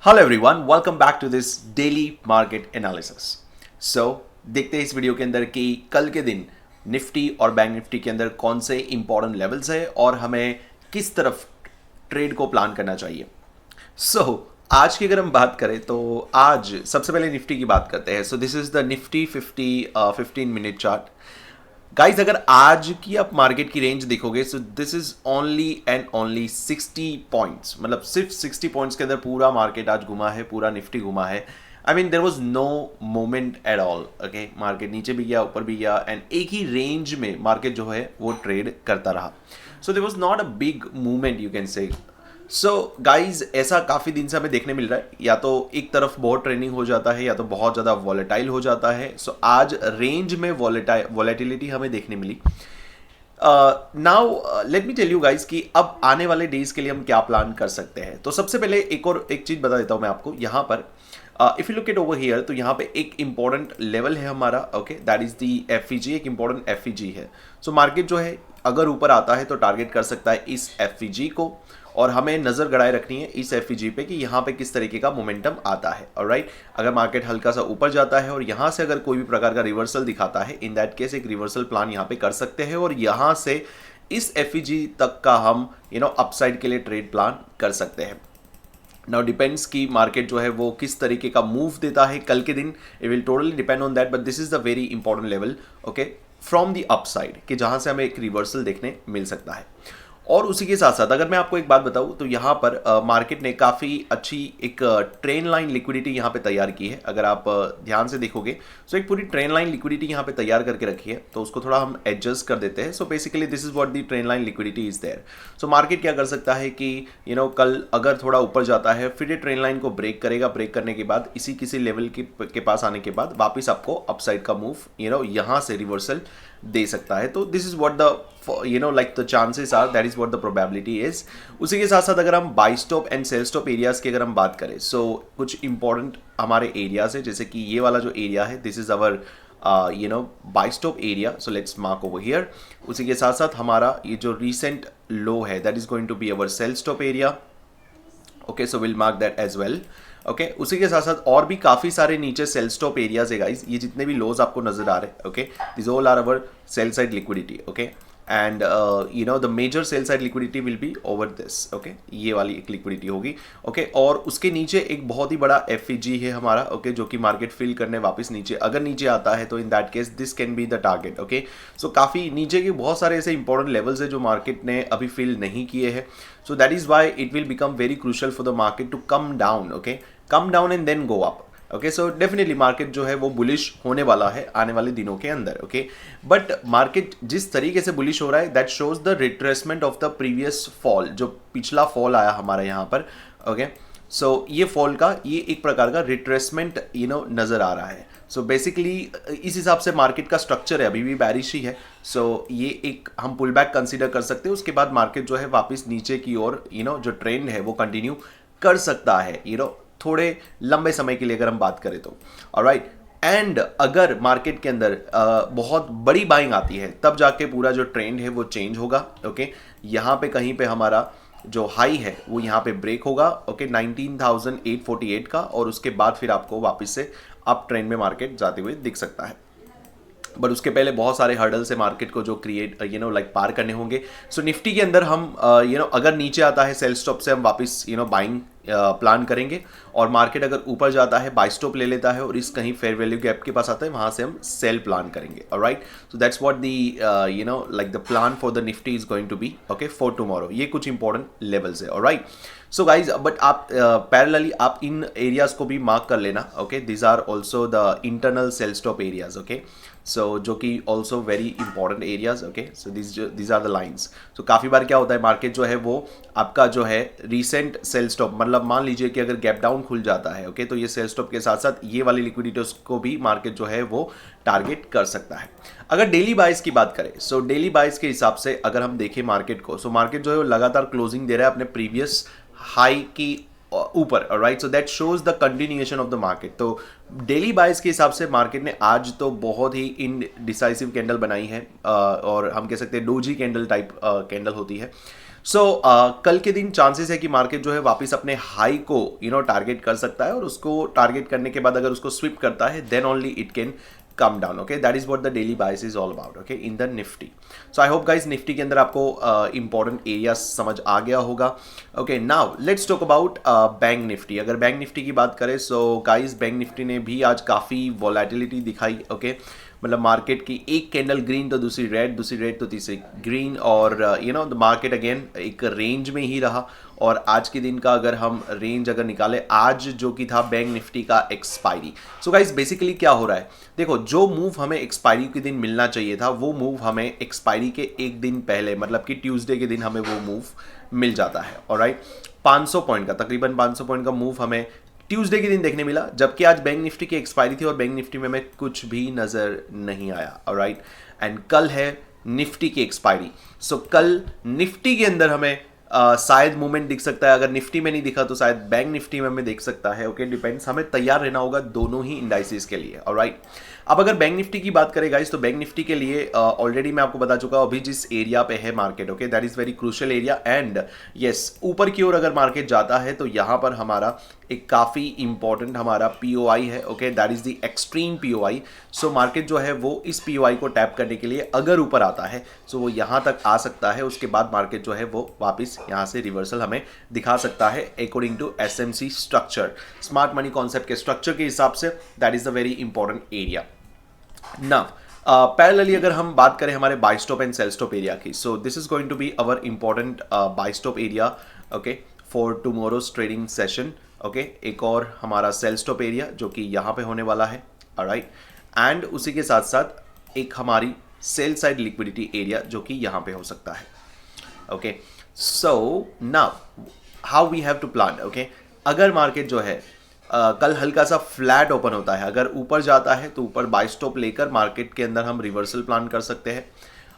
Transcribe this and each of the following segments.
Hello everyone, welcome back to this daily market analysis. So देखते हैं इस video के अंदर कि कल के दिन निफ्टी और बैंक निफ्टी के अंदर कौन से इंपॉर्टेंट लेवल्स है और हमें किस तरफ ट्रेड को प्लान करना चाहिए। आज की अगर हम बात करें तो आज सबसे पहले निफ्टी की बात करते हैं। सो this is the Nifty 15 minute chart. Guys, अगर आज की आप मार्केट की रेंज देखोगे सो this is only and only 60 points, मतलब सिर्फ 60 पॉइंट्स के अंदर पूरा मार्केट आज घुमा है, पूरा निफ्टी घुमा है। I mean there was no moment at all. Okay, market नीचे भी गया, ऊपर भी गया, एंड एक ही रेंज में मार्केट जो है वो ट्रेड करता रहा। So there was not a big movement, you can say. So guys, ऐसा काफ़ी दिन से हमें देखने मिल रहा है, या तो एक तरफ बहुत ट्रेंडिंग हो जाता है या तो बहुत ज़्यादा वॉलेटाइल हो जाता है। सो आज रेंज में वॉलेटिलिटी हमें देखने मिली। Now let me tell you guys कि अब आने वाले डेज के लिए हम क्या प्लान कर सकते हैं। तो सबसे पहले एक चीज़ बता देता हूँ मैं आपको। यहाँ पर if you look it over here, तो यहाँ पे एक इंपॉर्टेंट लेवल है हमारा। Okay, that is the FEG, एक इंपॉर्टेंट एफईजी है। सो मार्केट जो है अगर ऊपर आता है तो टारगेट कर सकता है इस एफईजी को, और हमें नजर गड़ाए रखनी है इस एफईजी पे कि यहाँ पे किस तरीके का मोमेंटम आता है। ऑलराइट, अगर मार्केट हल्का सा ऊपर जाता है और यहाँ से अगर कोई भी प्रकार का रिवर्सल दिखाता है, इन दैट केस एक रिवर्सल प्लान यहाँ पे कर सकते हैं और यहाँ से इस एफईजी तक का हम अपसाइड के लिए ट्रेड प्लान कर सकते हैं। नाउ डिपेंड्स कि मार्केट जो है वो किस तरीके का मूव देता है कल के दिन। It will totally depend on that, but this is the very important level, okay, from the upside, कि जहां से हमें एक रिवर्सल देखने मिल सकता है। और उसी के साथ साथ अगर मैं आपको एक बात बताऊं तो यहाँ पर मार्केट ने काफ़ी अच्छी एक ट्रेन लाइन लिक्विडिटी यहाँ पे तैयार की है। अगर आप ध्यान से देखोगे सो एक पूरी ट्रेन लाइन लिक्विडिटी यहाँ पे तैयार करके रखी है। तो उसको थोड़ा हम एडजस्ट कर देते हैं। So basically this is what the trend line liquidity is there. So market क्या कर सकता है कि कल अगर थोड़ा ऊपर जाता है, फिर ये ट्रेन लाइन को ब्रेक करेगा। ब्रेक करने के बाद इसी किसी लेवल के पास आने के बाद वापस आपको अपसाइड का मूव यहाँ से रिवर्सल दे सकता है। तो this is what the like the chances are, that is what the probability is. उसी के साथ साथ अगर हम buy stop and sell stop areas की अगर हम बात करें, सो कुछ इंपॉर्टेंट हमारे एरियाज है, जैसे कि ये वाला जो एरिया है, this is our by stop area. So let's mark over here. उसी के साथ साथ हमारा ये जो रिसेंट लो है, that is going to be our sell stop area. Okay, so will mark that as well. Okay, उसी के साथ साथ और भी काफी सारे नीचे सेल स्टॉप एरियाज है गाइस। ये जितने भी लोज आपको नजर आ रहे हैं, okay, this all are our sell side liquidity. Okay, and the major sell side liquidity will be over this. Okay, ये वाली एक लिक्विडिटी होगी। ओके, और उसके नीचे एक बहुत ही बड़ा एफईजी है हमारा। ओके, जो कि मार्केट फिल करने वापस नीचे अगर नीचे आता है तो in that case this can be the target. Okay, so काफी नीचे के बहुत सारे ऐसे इंपॉर्टेंट लेवल्स है जो मार्केट ने अभी फिल नहीं किए हैं। So that is why it will become very crucial for the market to come down. Okay, come down and then go up. Okay, so definitely market जो है वो बुलिश होने वाला है आने वाले दिनों के अंदर। ओके, बट मार्केट जिस तरीके से बुलिश हो रहा है, that shows the retracement of the previous fall, जो पिछला फॉल आया हमारा यहाँ पर। ओके, सो ये फॉल का ये एक प्रकार का रिट्रेसमेंट नजर आ रहा है। सो बेसिकली इस हिसाब से मार्केट का स्ट्रक्चर है, अभी भी बैरिश ही है। सो ये एक हम पुल बैक कंसिडर कर सकते हैं। उसके बाद मार्केट जो है वापस नीचे की ओर जो ट्रेंड है वो कंटिन्यू कर सकता है थोड़े लंबे समय के लिए अगर हम बात करें तो। ऑलराइट, एंड अगर मार्केट के अंदर बहुत बड़ी बाइंग आती है तब जाके पूरा जो ट्रेंड है वो चेंज होगा। ओके, यहाँ पे कहीं पे हमारा जो हाई है वो यहाँ पे ब्रेक होगा। ओके, 19,848 का, और उसके बाद फिर आपको वापस से अप ट्रेंड में मार्केट जाते हुए दिख सकता है। बट उसके पहले बहुत सारे हर्डल से मार्केट को जो क्रिएट लाइक पार करने होंगे। सो निफ्टी के अंदर हम अगर नीचे आता है सेल स्टॉप से हम वापस बाइंग प्लान करेंगे, और मार्केट अगर ऊपर जाता है बाई स्टॉप ले लेता है और इस कहीं फेयर वैल्यू गैप के पास आता है, वहां से हम सेल प्लान करेंगे। Alright, so that's what the like the plan for the Nifty is going to be. Okay, for tomorrow ये कुछ इंपॉर्टेंट लेवल्स है। ऑलराइट, सो गाइज, बट आप पैरेलली आप इन एरियाज को भी मार्क कर लेना। Okay, this are also the internal sell stop areas. Okay, so जो कि also very important areas. Okay, so this are the lines. So काफ़ी बार क्या होता है, मार्केट जो है वो आपका जो है रिसेंट सेल स्टॉप, मतलब मान लीजिए कि अगर गैप डाउन खुल जाता है, ओके, तो ये सेल स्टॉप के साथ साथ ये वाली लिक्विडिटीज को भी मार्केट जो है वो टारगेट कर सकता है। अगर डेली बाइस की बात करें, सो डेली बाइस के हिसाब से अगर हम देखें मार्केट को, सो मार्केट जो है वो लगातार क्लोजिंग दे रहा है अपने प्रीवियस हाई की ऊपर। Right, so that shows the continuation of the market. तो डेली बाइस के हिसाब से मार्केट ने आज तो बहुत ही इनडिसाइसिव कैंडल बनाई है, और हम कह सकते हैं डोजी कैंडल टाइप कैंडल होती है। सो कल के दिन चांसेस है कि मार्केट जो है वापस अपने हाई को टारगेट कर सकता है, और उसको टारगेट करने के बाद अगर उसको स्विप करता है then only it can come down. Okay, that is what the daily bias is all about. Okay, in the Nifty. So I hope guys Nifty के अंदर आपको इंपॉर्टेंट एरिया समझ आ गया होगा. Okay, now let's talk about Bank Nifty. अगर Bank Nifty की बात करें सो गाइज बैंक निफ्टी ने भी आज काफ़ी वॉलेटिलिटी दिखाई. ओके, मतलब मार्केट की एक कैंडल ग्रीन तो दूसरी रेड तो तीसरी ग्रीन, और द मार्केट अगेन एक रेंज में ही रहा. और आज के दिन का अगर हम रेंज अगर निकाले, आज जो कि था बैंक निफ्टी का एक्सपायरी. सो गाइस बेसिकली क्या हो रहा है, देखो जो मूव हमें एक्सपायरी के दिन मिलना चाहिए था वो मूव हमें एक्सपायरी के एक दिन पहले मतलब कि ट्यूसडे के दिन हमें वो मूव मिल जाता है. ऑलराइट, 500 पॉइंट का तकरीबन 500 पॉइंट का मूव हमें ट्यूसडे के दिन देखने मिला, जबकि आज बैंक निफ्टी की एक्सपायरी थी और बैंक निफ्टी में हमें कुछ भी नजर नहीं आया. ऑलराइट, एंड कल है निफ्टी की एक्सपायरी. सो कल निफ्टी के अंदर हमें शायद मूवमेंट दिख सकता है. अगर निफ्टी में नहीं दिखा तो शायद बैंक निफ्टी में हमें देख सकता है. ओके, डिपेंड्स, हमें तैयार रहना होगा दोनों ही इंडाइसिस के लिए. ऑलराइट, अब अगर बैंक निफ्टी की बात करें गाइस तो बैंक निफ्टी के लिए ऑलरेडी मैं आपको बता चुका हूं अभी जिस एरिया पे है market. Okay, that is very crucial area. And yes, ऊपर की ओर अगर मार्केट जाता है तो यहां पर हमारा एक काफ़ी इंपॉर्टेंट हमारा पीओआई है. Okay, that is the extreme POI. So market जो है वो इस पीओआई को टैप करने के लिए अगर ऊपर आता है सो वो यहां तक आ सकता है. उसके बाद मार्केट जो है वो वापस यहां से रिवर्सल हमें दिखा सकता है according to SMC structure, smart money concept के स्ट्रक्चर के हिसाब से. That is the very important area. Now parallelly अगर हम बात करें हमारे buy stop and sell stop area की, so this is going to be our important buy stop area. Okay, for tomorrow's trading session. Okay, एक और हमारा cell stop area जो कि यहाँ पे होने वाला है. ऑलराइट, एंड उसी के साथ साथ एक हमारी सेल साइड लिक्विडिटी एरिया जो कि यहाँ पे हो सकता है. Okay, so now how we have to plan. Okay, अगर मार्केट जो है कल हल्का सा फ्लैट ओपन होता है, अगर ऊपर जाता है तो ऊपर बाय स्टॉप लेकर मार्केट के अंदर हम रिवर्सल प्लान कर सकते हैं.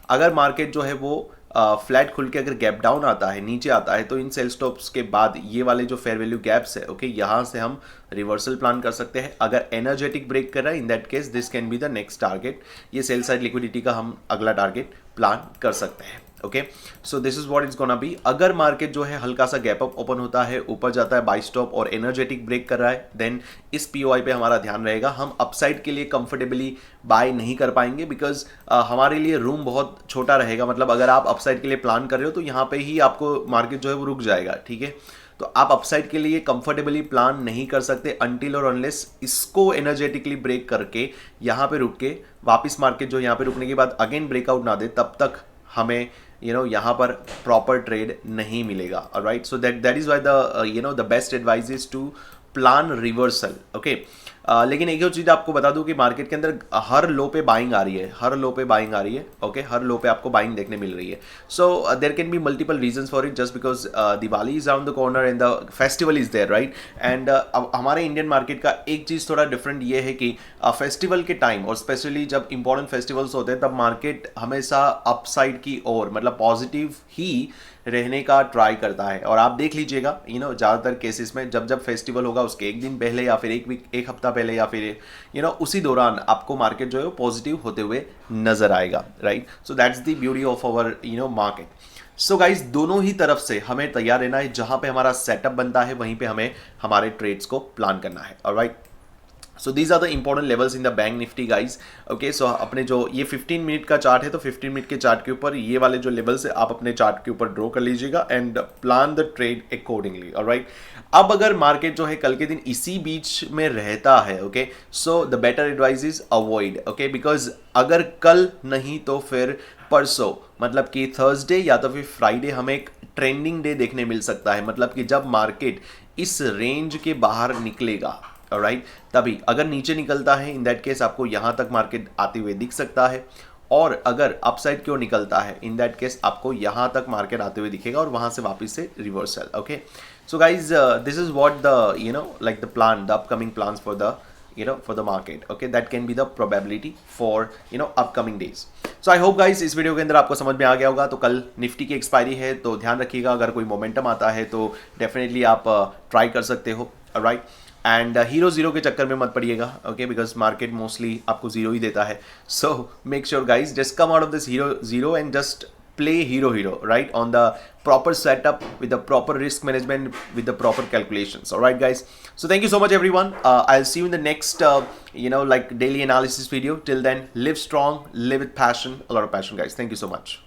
अगर मार्केट जो है वो फ्लैट खुल के अगर गैप डाउन आता है, नीचे आता है, तो इन सेल स्टॉप्स के बाद ये वाले जो फेयर वैल्यू गैप्स है, ओके, यहाँ से हम रिवर्सल प्लान कर सकते हैं. अगर एनर्जेटिक ब्रेक कर रहा है इन that case this can be the next target. ये सेल साइड लिक्विडिटी का हम अगला टारगेट प्लान कर सकते हैं. Okay, so this is what is gonna be. अगर मार्केट जो है हल्का सा गैप अप ओपन होता है, ऊपर जाता है बाय स्टॉप और एनर्जेटिक ब्रेक कर रहा है, देन इस पीओआई पे हमारा ध्यान रहेगा. हम अपसाइड के लिए कंफर्टेबली बाय नहीं कर पाएंगे बिकॉज हमारे लिए रूम बहुत छोटा रहेगा. मतलब अगर आप अपसाइड के लिए प्लान कर रहे हो तो यहाँ पे ही आपको मार्केट जो है वो रुक जाएगा. ठीक है, तो आप अपसाइड के लिए कंफर्टेबली प्लान नहीं कर सकते अनटिल और अनलेस इसको एनर्जेटिकली ब्रेक करके यहाँ पे रुक के वापस मार्केट जो यहाँ पे रुकने के बाद अगेन ब्रेकआउट ना दे, तब तक हमें यहाँ पर प्रॉपर ट्रेड नहीं मिलेगा. Alright, so that is why the the best advice is to plan reversal. Okay, लेकिन एक और चीज़ आपको बता दूं कि मार्केट के अंदर हर लो पे बाइंग आ रही है, हर लो पे बाइंग आ रही है. ओके, हर लो पे आपको बाइंग देखने मिल रही है. So there can be multiple reasons for it just because Diwali is around the corner and the festival is there, right. And अब हमारे इंडियन मार्केट का एक चीज़ थोड़ा डिफरेंट ये है कि फेस्टिवल के टाइम और स्पेशली जब इंपॉर्टेंट फेस्टिवल्स होते हैं तब मार्केट हमेशा अपसाइड की ओर मतलब पॉजिटिव ही रहने का ट्राई करता है. और आप देख लीजिएगा ज़्यादातर केसेस में जब जब फेस्टिवल होगा उसके एक दिन पहले या फिर एक हफ्ता पहले या फिर उसी दौरान आपको मार्केट जो है पॉजिटिव होते हुए नजर आएगा. Right, so that's the beauty of our market. So guys दोनों ही तरफ से हमें तैयार रहना है. जहां पे हमारा सेटअप बनता है वहीं पे हमें हमारे ट्रेड्स को प्लान करना है. Alright, so these are the important levels in the bank Nifty guys. Okay, so अपने जो ये 15 मिनट का चार्ट है तो 15 मिनट के चार्ट के ऊपर ये वाले जो लेवल्स है आप अपने चार्ट के ऊपर ड्रॉ कर लीजिएगा and plan the trade accordingly. Alright, अब अगर मार्केट जो है कल के दिन इसी बीच में रहता है, okay, so the better advice is avoid. Okay, because अगर कल नहीं तो फिर परसों मतलब कि थर्सडे या तो फिर फ्राइडे हमें एक ट्रेंडिंग डे देखने मिल सकता है. मतलब कि जब मार्केट इस रेंज के बाहर निकलेगा, ऑलराइट, तभी अगर नीचे निकलता है इन दैट केस आपको यहाँ तक मार्केट आते हुए दिख सकता है. और अगर अपसाइड क्यों निकलता है इन दैट केस आपको यहाँ तक मार्केट आते हुए दिखेगा और वहाँ से वापस से reversal. Okay, so guys this is what the like the plan, the upcoming plans for the for the market. Okay, that can be the probability for upcoming days. So I hope guys इस video के अंदर आपको समझ में आ गया होगा. तो कल निफ्टी की एक्सपायरी है तो ध्यान रखिएगा, अगर कोई मोमेंटम आता है तो डेफिनेटली आप ट्राई कर सकते हो. राइट, एंड हीरो जीरो के चक्कर में मत पड़िएगा. ओके, बिकॉज मार्केट मोस्टली आपको जीरो ही देता है. So make sure guys just come out of this hero zero and just play hero, right, on the proper setup with the proper risk management, with the proper calculations. All right, guys. So thank you so much, everyone. I'll see you in the next, like daily analysis video. Till then, live strong, live with passion, a lot of passion, guys. Thank you so much.